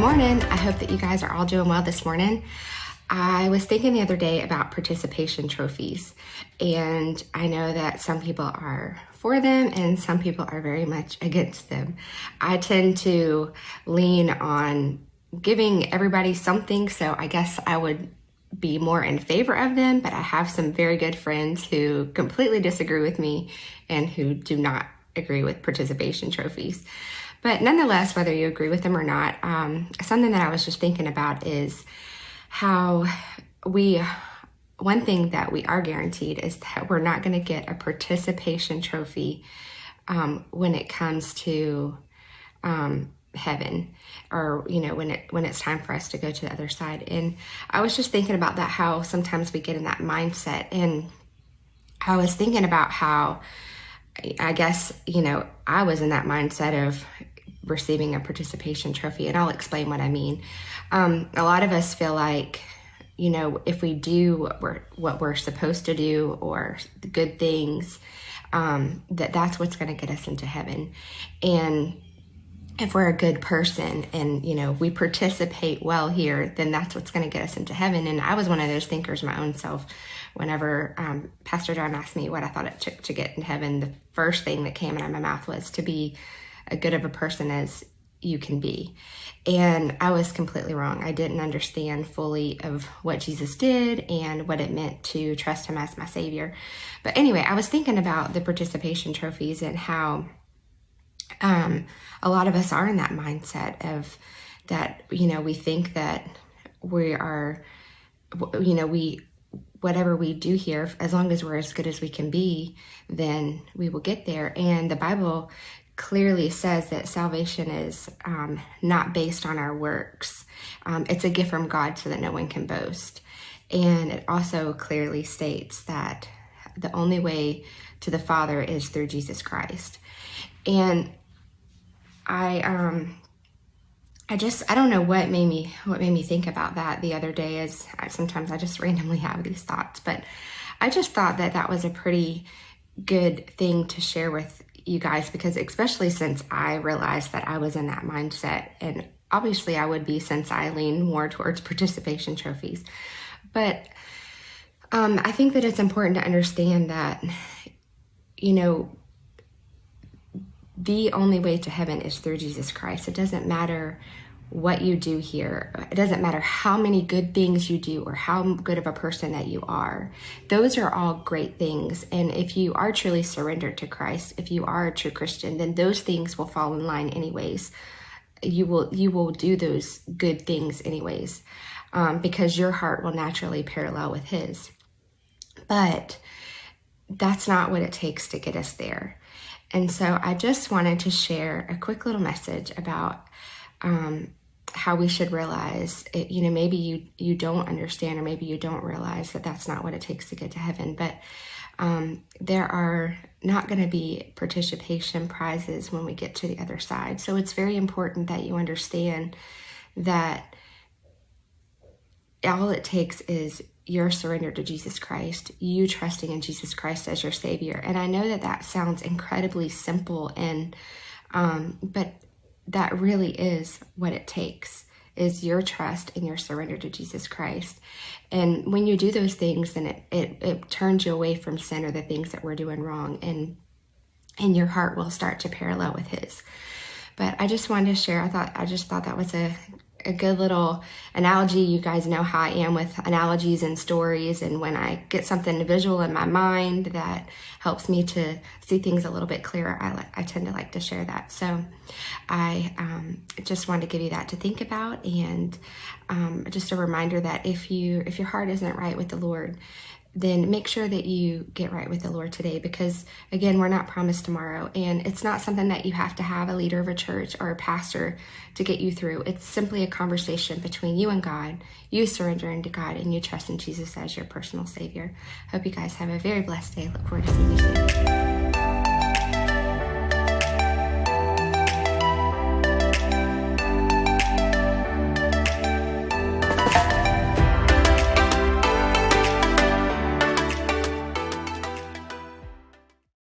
morning. I hope that you guys are all doing well this morning. I was thinking the other day about participation trophies, and I know that some people are for them and some people are very much against them. I tend to lean on giving everybody something, so I guess I would be more in favor of them, but I have some very good friends who completely disagree with me and who do not agree with participation trophies. But nonetheless, whether you agree with them or not, something that I was just thinking about is how one thing that we are guaranteed is that we're not going to get a participation trophy when it comes to heaven, or when it's time for us to go to the other side. And I was just thinking about that, how sometimes we get in that mindset. And I was thinking about how I guess I was in that mindset of receiving a participation trophy, and I'll explain what I mean. A lot of us feel like, if we do what we're supposed to do, or the good things, that's what's going to get us into heaven. And if we're a good person and, we participate well here, then that's what's going to get us into heaven. And I was one of those thinkers my own self. Whenever Pastor John asked me what I thought it took to get in heaven, the first thing that came out of my mouth was to be as good of a person as you can be. And I was completely wrong. I didn't understand fully of what Jesus did and what it meant to trust him as my savior. But anyway, I was thinking about the participation trophies and how a lot of us are in that mindset of that, we think that we are, whatever we do here, as long as we're as good as we can be, then we will get there. And the Bible clearly says that salvation is not based on our works. It's a gift from God so that no one can boast. And it also clearly states that the only way to the Father is through Jesus Christ. And I don't know what made me think about that the other day. As sometimes I just randomly have these thoughts, but I just thought that was a pretty good thing to share with you guys, because especially since I realized that I was in that mindset, and obviously I would be since I lean more towards participation trophies. But I think that it's important to understand that, the only way to heaven is through Jesus Christ. It doesn't matter what you do here. It doesn't matter how many good things you do or how good of a person that you are. Those are all great things. And if you are truly surrendered to Christ, if you are a true Christian, then those things will fall in line anyways. You will do those good things anyways, because your heart will naturally parallel with his. But that's not what it takes to get us there. And so I just wanted to share a quick little message about how we should realize it. Maybe you don't understand, or maybe you don't realize that that's not what it takes to get to heaven. But there are not going to be participation prizes when we get to the other side. So it's very important that you understand that all it takes is your surrender to Jesus Christ, you trusting in Jesus Christ as your Savior. And I know that sounds incredibly simple, and but that really is what it takes, is your trust and your surrender to Jesus Christ. And when you do those things, then it turns you away from sin or the things that we're doing wrong, and your heart will start to parallel with his. But I just wanted to share, I just thought that was a good little analogy. You guys know how I am with analogies and stories, and when I get something visual in my mind that helps me to see things a little bit clearer, I tend to like to share that. So I just wanted to give you that to think about, and just a reminder that if your heart isn't right with the Lord, then make sure that you get right with the Lord today, because again, we're not promised tomorrow, and it's not something that you have to have a leader of a church or a pastor to get you through. It's simply a conversation between you and God, you surrendering to God, and you trusting Jesus as your personal Savior. Hope you guys have a very blessed day. Look forward to seeing you soon.